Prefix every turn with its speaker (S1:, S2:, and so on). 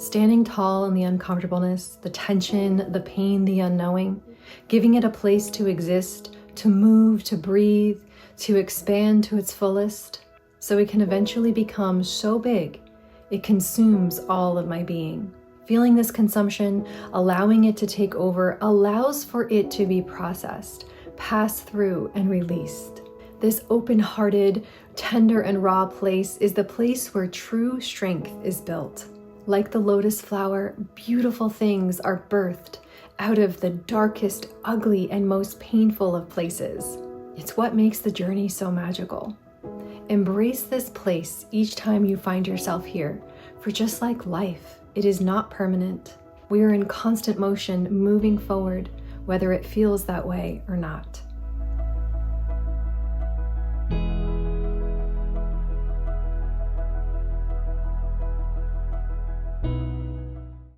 S1: Standing tall in the uncomfortableness, the tension, the pain, the unknowing, giving it a place to exist, to move, to breathe, to expand to its fullest, so it can eventually become so big, it consumes all of my being. Feeling this consumption, allowing it to take over, allows for it to be processed, passed through, and released. This open-hearted, tender, and raw place is the place where true strength is built. Like the lotus flower, beautiful things are birthed out of the darkest, ugly, and most painful of places. It's what makes the journey so magical. Embrace this place each time you find yourself here, for just like life, it is not permanent. We are in constant motion, moving forward, whether it feels that way or not.